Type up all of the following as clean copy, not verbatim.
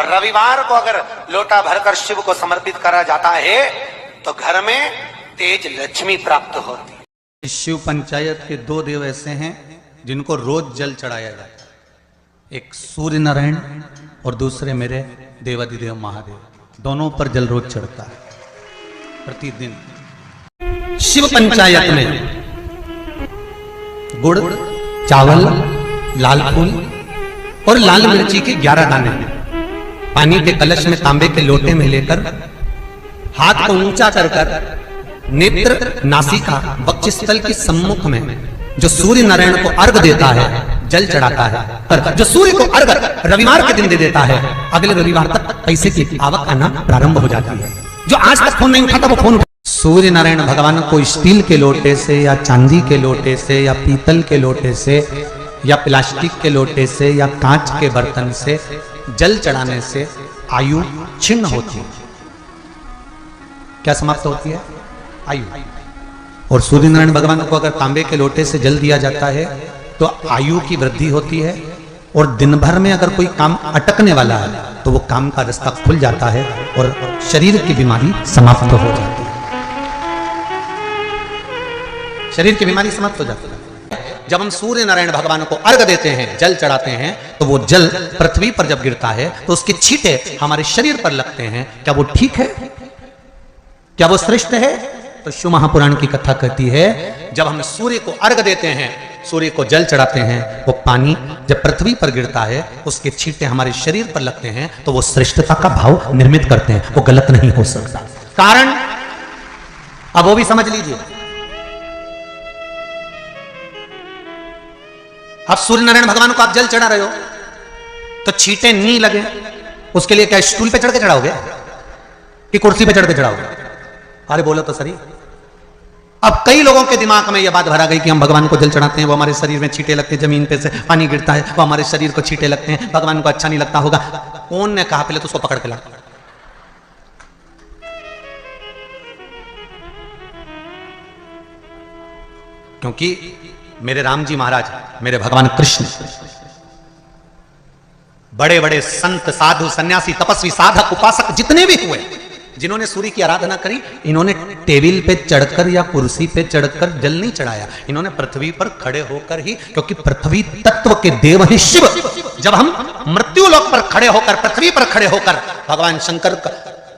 रविवार को अगर लोटा भरकर शिव को समर्पित करा जाता है तो घर में तेज लक्ष्मी प्राप्त होती है। शिव पंचायत के दो देव ऐसे हैं जिनको रोज जल चढ़ाया जाता है, एक सूर्य नारायण और दूसरे मेरे देवादिदेव महादेव। दोनों पर जल रोज चढ़ता है प्रतिदिन। शिव पंचायत में गुड़, चावल, लाल फूल और लाल मिर्ची के 11 दाने पानी के कलश में तांबे के लोटे में लेकर हाथ को ऊंचा कर नेत्र, नासिका, वक्षस्थल के सम्मुख में जो सूर्य नारायण को अर्घ देता है, जल चढ़ाता है, पर जो सूर्य को अर्घ रविवार के दिन दे देता है, अगले रविवार तक पैसे की आवक आना प्रारंभ हो जाती है। जो आज तक फोन नहीं उठाता वो फोन उठा। सूर्य नारायण भगवान को स्टील के लोटे से या चांदी के लोटे से या पीतल के लोटे से या प्लास्टिक के लोटे से या कांच के बर्तन से जल चढ़ाने से आयु छिन्न होती है। क्या समाप्त होती है? आयु। और सूर्य नारायण भगवान को अगर तांबे के लोटे से जल दिया जाता है तो आयु की वृद्धि होती है, और दिन भर में अगर कोई काम अटकने वाला है तो वो काम का रास्ता खुल जाता है और शरीर की बीमारी समाप्त हो जाती है। शरीर की बीमारी समाप्त हो जाती है। जब हम सूर्य नारायण भगवान को अर्घ देते हैं, जल चढ़ाते हैं, तो वो जल पृथ्वी पर जब गिरता है तो उसके छींटे हमारे शरीर पर लगते हैं। क्या वो ठीक है? क्या वो श्रेष्ठ है? तो शिव महापुराण की कथा कहती है जब हम सूर्य को अर्घ देते हैं, सूर्य को जल चढ़ाते हैं, वो पानी जब पृथ्वी पर गिरता है उसके छींटे हमारे शरीर पर लगते हैं तो वो श्रेष्ठता का भाव निर्मित करते हैं। वो गलत नहीं हो सकता। कारण अब वो भी समझ लीजिए। अब सूर्य नारायण भगवान को आप जल चढ़ा रहे हो तो छींटे नहीं लगे, उसके लिए क्या स्टूल पे चढ़ के चढ़ाओगे कि कुर्सी पे चढ़ के चढ़ाओगे? अरे बोलो तो सही। अब कई लोगों के दिमाग में यह बात भरा गई कि हम भगवान को जल चढ़ाते हैं, वो हमारे शरीर में छींटे लगते हैं, जमीन पे से पानी गिरता है, वो हमारे शरीर को छींटे लगते हैं, भगवान को अच्छा नहीं लगता होगा। कौन ने कहा? पहले तो उसको पकड़ के ला। क्योंकि मेरे राम जी महाराज, मेरे भगवान कृष्ण, बड़े बड़े संत, साधु, सन्यासी, तपस्वी, साधक, उपासक जितने भी हुए, जिन्होंने सूर्य की आराधना करी, इन्होंने टेबल पे चढ़कर या कुर्सी पे चढ़कर जल नहीं चढ़ाया। इन्होंने पृथ्वी पर खड़े होकर ही, क्योंकि पृथ्वी तत्व के देव है शिव। जब हम मृत्यु लोक पर खड़े होकर, पृथ्वी पर खड़े होकर भगवान शंकर का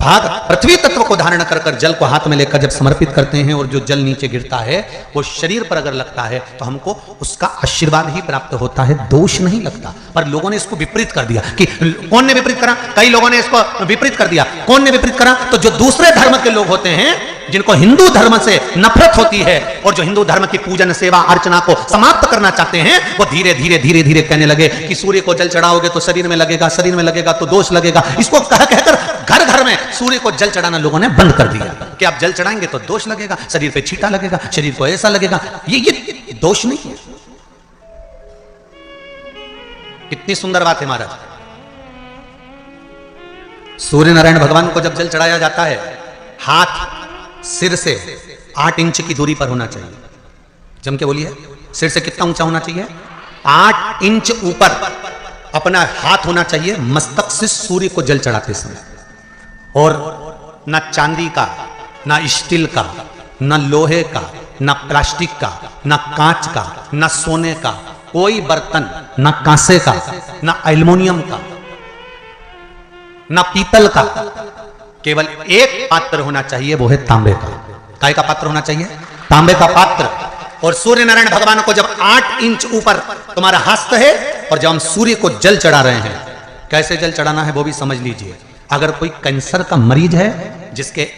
भाग पृथ्वी तत्व को धारण कर कर जल को हाथ में लेकर जब समर्पित करते हैं और जो जल नीचे गिरता है वो शरीर पर अगर लगता है तो हमको उसका आशीर्वाद ही प्राप्त होता है, दोष नहीं लगता। पर लोगों ने इसको विपरीत कर दिया। कि कौन ने विपरीत करा? कई लोगों ने इसको विपरीत कर दिया। कौन ने विपरीत करा? तो जो दूसरे धर्म के लोग होते हैं, जिनको हिंदू धर्म से नफरत होती है और जो हिंदू धर्म की पूजन, सेवा, अर्चना को समाप्त करना चाहते हैं, वो धीरे धीरे धीरे धीरे कहने लगे कि सूर्य को जल चढ़ाओगे तो शरीर में लगेगा, शरीर में लगेगा तो दोष लगेगा। इसको कह कहकर घर घर में सूर्य को जल चढ़ाना लोगों ने बंद कर दिया कि आप जल चढ़ाएंगे तो दोष लगेगा, शरीर पे छींटा लगेगा, शरीर को ऐसा लगेगा। ये दोष नहीं है। कितनी सुंदर बात है महाराज। सूर्य नारायण भगवान को जब जल चढ़ाया जाता है, हाथ सिर से 8 इंच की दूरी पर होना चाहिए। जम के बोलिए, सिर से कितना ऊंचा होना चाहिए? 8 इंच ऊपर अपना हाथ होना चाहिए मस्तक से सूर्य को जल चढ़ाते समय। और ना चांदी का, ना स्टील का, ना लोहे का, ना प्लास्टिक का, ना कांच का, ना सोने का कोई बर्तन, ना कांसे का, ना एल्युमिनियम का, ना पीतल का, केवल एक पात्र होना चाहिए, वो है तांबे का। काय का पात्र होना चाहिए? तांबे का पात्र। और सूर्य नारायण भगवान को जब 8 इंच ऊपर तुम्हारा हस्त है और जब हम सूर्य को जल चढ़ा रहे हैं, कैसे जल चढ़ाना है वो भी समझ लीजिए। अगर कोई कैंसर का मरीज है, जिसके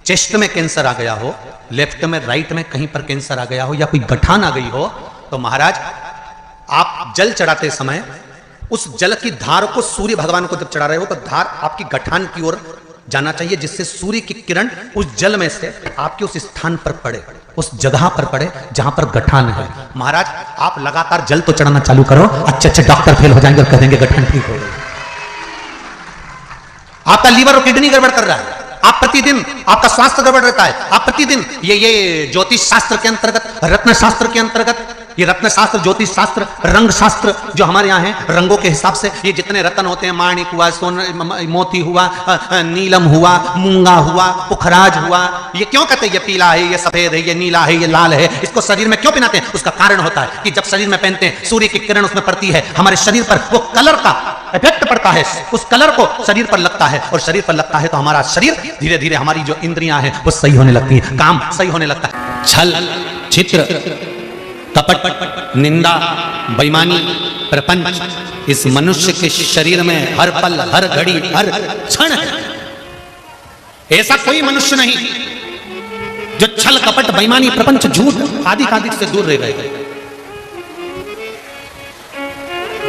चेस्ट में कैंसर आ गया हो, लेफ्ट में, राइट में कहीं पर कैंसर आ गया हो, या कोई गठान आ गई हो, तो महाराज आप जल चढ़ाते समय उस जल की धार को सूर्य भगवान को जब चढ़ा रहे हो तो धार आपकी गठान की ओर जाना चाहिए, जिससे सूर्य की किरण उस जल में से आपके उस स्थान पर पड़े, उस जगह पर पड़े जहां पर गठान है। महाराज आप लगातार जल तो चढ़ाना चालू करो, अच्छे अच्छे डॉक्टर फेल हो जाएंगे और कह देंगे गठान ठीक हो गई। आपका लीवर और किडनी गड़बड़ कर रहा है, आप प्रतिदिन, आपका स्वास्थ्य गड़बड़ रहता है, आप प्रतिदिन ये ज्योतिष शास्त्र के अंतर्गत, रत्न शास्त्र के अंतर्गत ये रत्न शास्त्र, ज्योतिष शास्त्र, रंग शास्त्र जो हमारे यहाँ है, रंगों के हिसाब से ये जितने रत्न होते हैं, माणिक हुआ, मोती हुआ, नीलम हुआ, मूंगा हुआ, पुखराज हुआ, ये क्यों कहते हैं ये पीला है, ये सफेद है, ये नीला है, ये लाल है, इसको शरीर में क्यों पहनाते हैं? उसका कारण होता है कि जब शरीर में पहनते हैं सूर्य की किरण उसमें पड़ती है, हमारे शरीर पर वो कलर का इफेक्ट पड़ता है, उस कलर को शरीर पर लगता है, और शरीर पर लगता है तो हमारा शरीर धीरे धीरे, हमारी जो इंद्रियां हैं वो सही होने लगती है, काम सही होने लगता है। छल, चित्र, कपट, निंदा, बेईमानी, प्रपंच इस मनुष्य के शरीर में हर पल, हर घड़ी, हर क्षण है। ऐसा कोई मनुष्य नहीं जो छल, कपट, बेईमानी, प्रपंच, झूठ आदि आदि से दूर रह गए।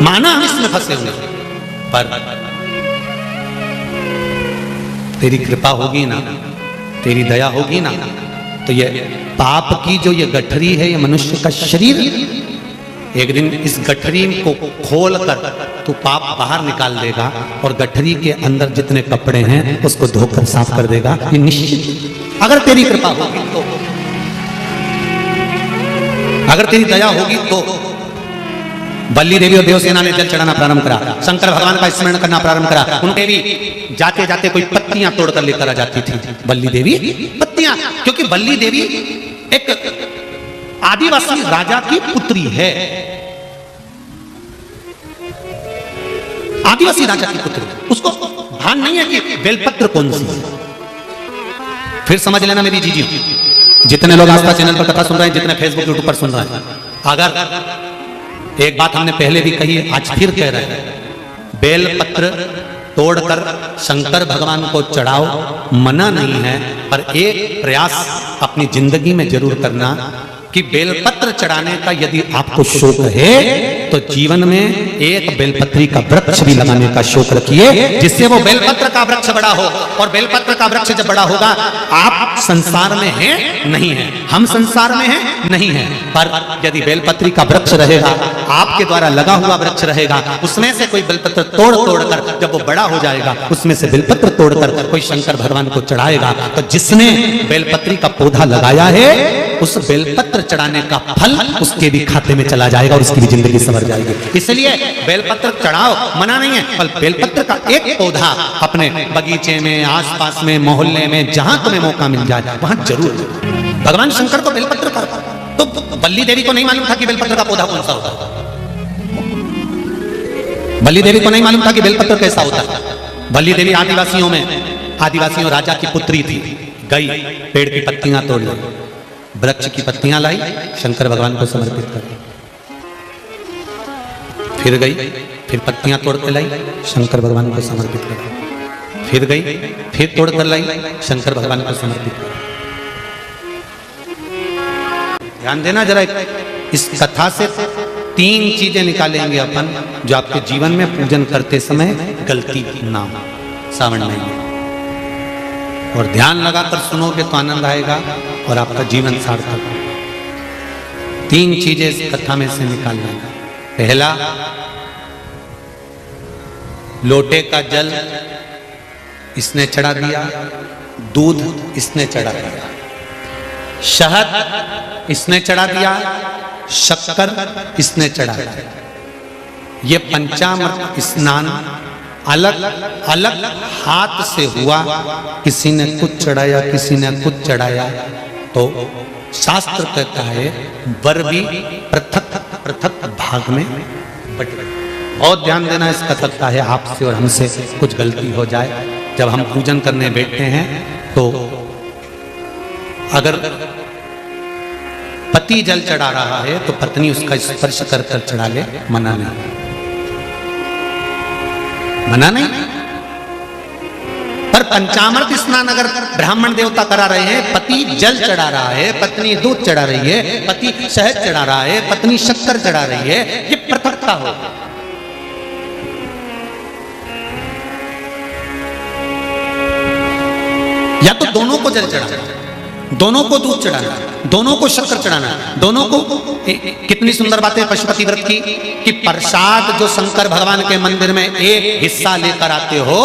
माना हम इसमें फंसे हुए, पर तेरी कृपा होगी ना, तेरी दया होगी ना, तो ये पाप की जो ये गठरी है, ये मनुष्य का शरीर, एक दिन इस गठरी को खोल कर तू पाप बाहर निकाल देगा, और गठरी के अंदर जितने कपड़े हैं उसको धोकर साफ कर देगा, ये निश्चित। अगर तेरी कृपा होगी तो, अगर तेरी दया होगी तो। बल्ली देवी और देवसेना ने जल चढ़ाना प्रारंभ करा, शंकर भगवान का स्मरण करना प्रारंभ करा। उनके भी जाते जाते कोई पत्तियां तोड़कर लेकर आ जाती थी बल्ली देवी, पत्तियां, क्योंकि बल्ली देवी एक आदिवासी राजा की पुत्री है, आदिवासी राजा की पुत्री, उसको भान नहीं है कि बेलपत्र कौन सी है। फिर समझ लेना मेरी जीजी, जितने लोग आस्था चैनल पर कथा सुन रहे हैं, जितने फेसबुक यूट्यूब पर सुन रहे हैं, अगर एक बात हमने पहले भी कही है, आज फिर कह रहे हैं, बेलपत्र तोड़कर शंकर भगवान को चढ़ाओ, मना नहीं है, पर एक प्रयास अपनी जिंदगी में जरूर करना कि बेलपत्र चढ़ाने का यदि आपको शौक है तो जीवन में एक बेलपत्री का वृक्ष भी लगाने का शौक रखिए, जिससे वो बेलपत्र का वृक्ष बड़ा हो। और बेलपत्र का वृक्ष जब बड़ा होगा, आप संसार में हैं नहीं है, हम संसार में हैं नहीं है, पर यदि बेलपत्री का वृक्ष रहेगा, आपके द्वारा लगा हुआ वृक्ष रहेगा, उसमें से कोई बेलपत्र तोड़ कर जब वो बड़ा हो जाएगा, उसमें से बेलपत्र तोड़कर कोई शंकर भगवान को चढ़ाएगा, तो जिसने बेलपत्री का पौधा लगाया है, उस बेलपत्र चढ़ाने का फल उसके भी खाते में चला जाएगा और उसकी भी जिंदगी संवर जाएगी। इसलिए बेलपत्र चढ़ाओ, मना नहीं है, पर बेलपत्र का एक पौधा अपने बगीचे में, आसपास में, मोहल्ले में, जहां तुम्हें मौका मिल जाए वहां जरूर। भगवान शंकर को बेलपत्र का, तो बल्ली देवी को नहीं मालूम था कि बेलपत्र का पौधा कौन सा होता है, बल्ली देवी को नहीं मालूम था कि बेलपत्र कैसा होता है। बल्ली देवी आदिवासियों राजा की पुत्री थी, गई पेड़ की पत्तियां तोड़ लाई, वृक्ष की पत्तियां लाई, शंकर भगवान को समर्पित कर दी, फिर गई, फिर पत्तियां तोड़ कर लाई, शंकर भगवान को समर्पित कर दी, फिर गई, फिर तोड़ कर लाई, शंकर भगवान को समर्पित कर दी। ध्यान देना जरा, इस कथा से 3 चीजें निकालेंगे अपन, जो आपके जीवन में पूजन करते समय गलती ना हो सावन महीने, और ध्यान लगाकर सुनोगे तो आनंद आएगा और आपका जीवन सार्थक होगा। 3 चीजें इस कथा में से निकालना है। पहला, लोटे का जल इसने चढ़ा दिया, दूध इसने चढ़ा दिया, शहद इसने चढ़ा दिया, शक्कर इसने चढ़ा दिया। ये पंचामृत स्नान अलग अलग हाथ से हुआ, किसी ने कुछ चढ़ाया, किसी ने कुछ चढ़ाया, तो शास्त्र कहता है वर भी पृथक पृथक भाग में बटे। बहुत ध्यान देना, इस कथा है आपसे और हमसे कुछ गलती हो जाए, जब हम पूजन करने बैठते हैं तो अगर पति जल चढ़ा रहा है तो पत्नी उसका स्पर्श कर कर चढ़ा ले, मना नहीं, मना नहीं। पर पंचामृत स्नान अगर ब्राह्मण देवता करा रहे हैं, पति जल चढ़ा रहा है, पत्नी दूध चढ़ा रही है, पति शहद चढ़ा रहा है, पत्नी शक्कर चढ़ा रही है, ये पृथकता हो। या तो दोनों को जल चढ़ा, दोनों को दूध चढ़ाना, दोनों को शक्कर चढ़ाना, दोनों को कितनी सुंदर बात है पशुपति व्रत की कि प्रसाद जो शंकर भगवान के मंदिर में एक हिस्सा लेकर आते हो,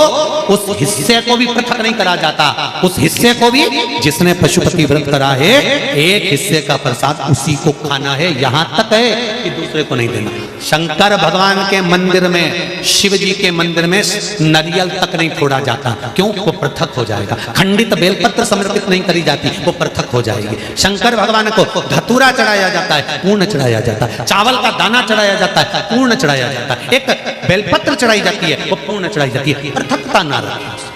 उस हिस्से को भी पृथक नहीं करा जाता। उस हिस्से को भी जिसने पशुपति व्रत करा है, एक हिस्से का प्रसाद उसी को खाना है, यहां तक है कि दूसरे को नहीं देना। शंकर भगवान के मंदिर में, शिव जी के मंदिर में नारियल तक नहीं फोड़ा जाता। क्यों? वो पृथक हो जाएगा। खंडित बेलपत्र समर्पित नहीं करी जाती, वो पृथक हो जाएगी। शंकर भगवान को धतूरा चढ़ाया जाता है, पूर्ण चढ़ाया जाता है। चावल का दाना चढ़ाया जाता है, पूर्ण चढ़ाया जाता है। एक बेलपत्र चढ़ाई जाती है, वो पूर्ण चढ़ाई जाती है। पृथकता ना रखें।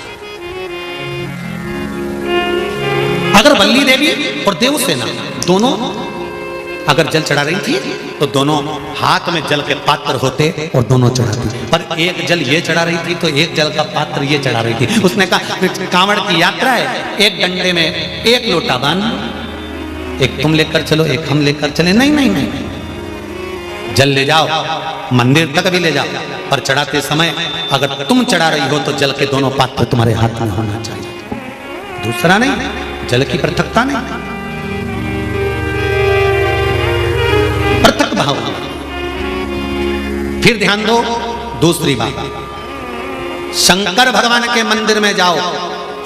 अगर वल्ली देवी और देवसेना दोनों अगर जल चढ़ा रही थी तो दोनों हाथ में जल के पात्र होते और दोनों चढ़ाती, पर एक जल ये चढ़ा रही थी तो एक जल का पात्र ये चढ़ा रही थी। उसने कहा कांवड़ की यात्रा है, एक डंडे में एक लोटा बांध, एक तुम लेकर चलो, एक हम लेकर चले। नहीं नहीं नहीं, जल ले जाओ, मंदिर तक भी ले जाओ, पर चढ़ाते समय अगर तुम चढ़ा रही हो तो जल के दोनों पात्र तुम्हारे हाथ में होना चाहिए, दूसरा नहीं। जल की पृथकता नहीं, पृथक भाव। फिर ध्यान दो दूसरी बात, शंकर भगवान के मंदिर में जाओ,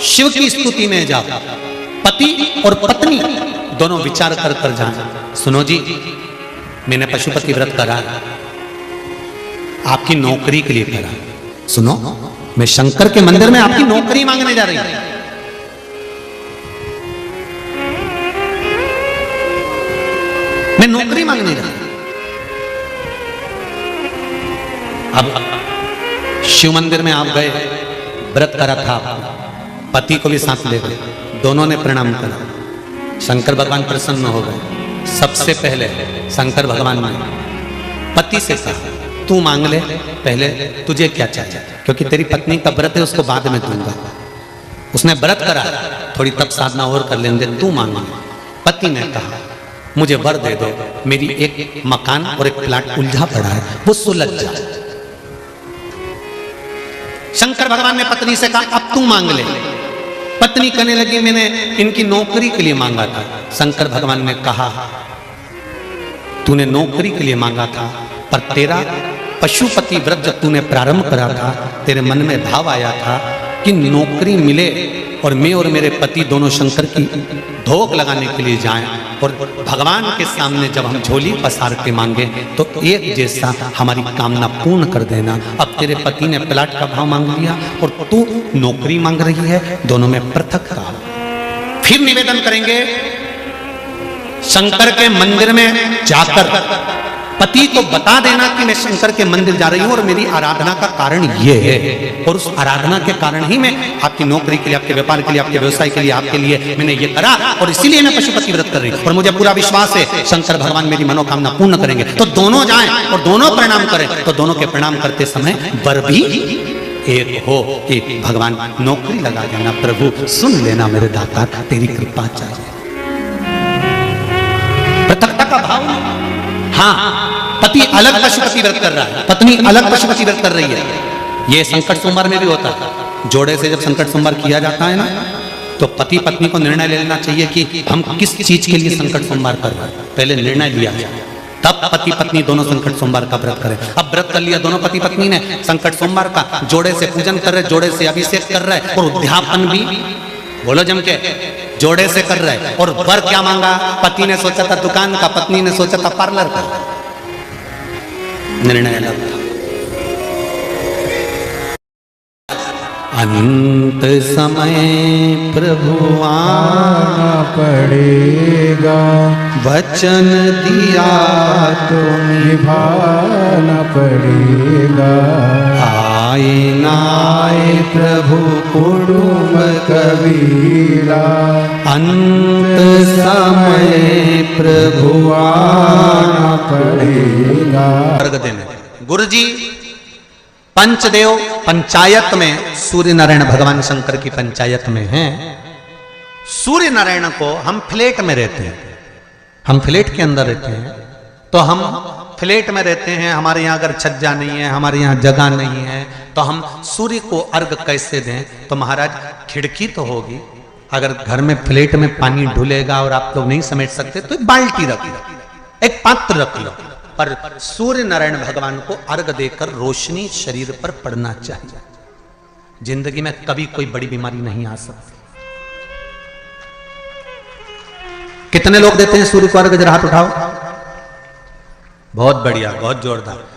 शिव की स्तुति में जाओ, पति और पत्नी दोनों विचार कर कर जाना। सुनो जी, मैंने पशुपति व्रत करा, आपकी नौकरी के लिए करा। सुनो, मैं शंकर के मंदिर में आपकी नौकरी मांगने जा रही हूं। मैं नौकरी मांगने जा रही। अब शिव मंदिर में आप गए, व्रत करा था, पति को भी साथ ले गए, दोनों ने प्रणाम करा, शंकर भगवान प्रसन्न हो गए। सबसे पहले शंकर भगवान ने पति से कहा तू मांग ले, पहले तुझे क्या चाहिए, क्योंकि तेरी पत्नी का व्रत है, उसको बाद में दूंगा। उसने व्रत करा, थोड़ी तप साधना और कर लेंगे, तू मांग ले। पति ने कहा मुझे वर दे दो, मेरी एक मकान और एक प्लाट उलझा पड़ा है, वो सुलझ जाए। शंकर भगवान ने पत्नी से कहा अब तू मांग ले। पत्नी कहने लगी मैंने इनकी नौकरी के लिए मांगा था। शंकर भगवान ने कहा तूने नौकरी के लिए मांगा था, पर तेरा पशुपति व्रत जब तूने प्रारंभ करा था, तेरे मन में भाव आया था कि नौकरी मिले और मैं और मेरे पति दोनों शंकर की धोख लगाने के लिए जाएं, और भगवान के सामने जब हम झोली पसार के मांगे तो एक जैसा हमारी कामना पूर्ण कर देना। अब तेरे पति ने प्लाट का भाव मांग लिया और तू नौकरी मांग रही है, दोनों में पृथकता। फिर निवेदन करेंगे शंकर के मंदिर में जाकर पति को बता देना कि मैं शंकर के मंदिर जा रही हूं और मेरी आराधना का कारण ये है, और उस आराधना के कारण ही मैं आपकी नौकरी के लिए, आपके व्यापार के लिए, आपके व्यवसाय के लिए, आपके लिए मैंने ये करा, और इसीलिए मैं पशुपति व्रत कर रही हूं, और मुझे पूरा विश्वास है शंकर भगवान मेरी मनोकामना पूर्ण करेंगे। तो दोनों जाएं और दोनों प्रणाम करें, तो दोनों के प्रणाम करते समय वर भी एक हो कि भगवान नौकरी लगा देना, प्रभु सुन लेना मेरे दाता, तेरी कृपा चाहिए। पृथकता का भाव। हाँ, पति अलग पशुपति व्रत कर रहा है, पत्नी अलग पशुपति व्रत कर रही है। ये संकट सोमवार में भी होता है। जोड़े से जब संकट सोमवार किया जाता है ना, तो पति पत्नी को निर्णय ले लेना चाहिए कि हम किस चीज के लिए संकट सोमवार कर रहे हैं। पहले निर्णय लिया जाए, तब पति पत्नी दोनों संकट सोमवार का व्रत करें। अब व्रत कर लिया दोनों पति पत्नी ने संकट सोमवार का, जोड़े से पूजन कर रहे, जोड़े से अभिषेक कर रहे, और उद्यापन भी बोलो जम के जोड़े से कर रहे। और वर क्या मांगा? पति ने सोचा था दुकान का, पत्नी ने सोचा था पार्लर का। निर्णय अलग था। अंत समय प्रभु आना पड़ेगा, वचन दिया तो निभाना पड़ेगा। आए नाए प्रभु कुटुंब कबीरा, अंत समय प्रभु आना पड़ेगा। अर्घ देने गुरु जी पंचदेव पंचायत में सूर्य नारायण भगवान शंकर की पंचायत में हैं। सूर्य नारायण को हम फ्लैट में रहते हैं, हम फ्लैट के अंदर रहते हैं, तो हम फ्लैट में रहते हैं, हमारे यहाँ अगर छज्जा नहीं है, हमारे यहाँ जगह नहीं है, तो हम सूर्य को अर्घ कैसे दें? तो महाराज खिड़की तो होगी, अगर घर में प्लेट में पानी ढुलेगा और आप लोग नहीं समेट सकते तो एक बाल्टी रख लो, एक पात्र रख लो, पर सूर्य नारायण भगवान को अर्घ देकर रोशनी शरीर पर पड़ना चाहिए। जिंदगी में कभी कोई बड़ी बीमारी नहीं आ सकती। कितने लोग देते हैं सूर्य को अर्घ? जरा हाथ उठाओ। बहुत बढ़िया, बहुत जोरदार।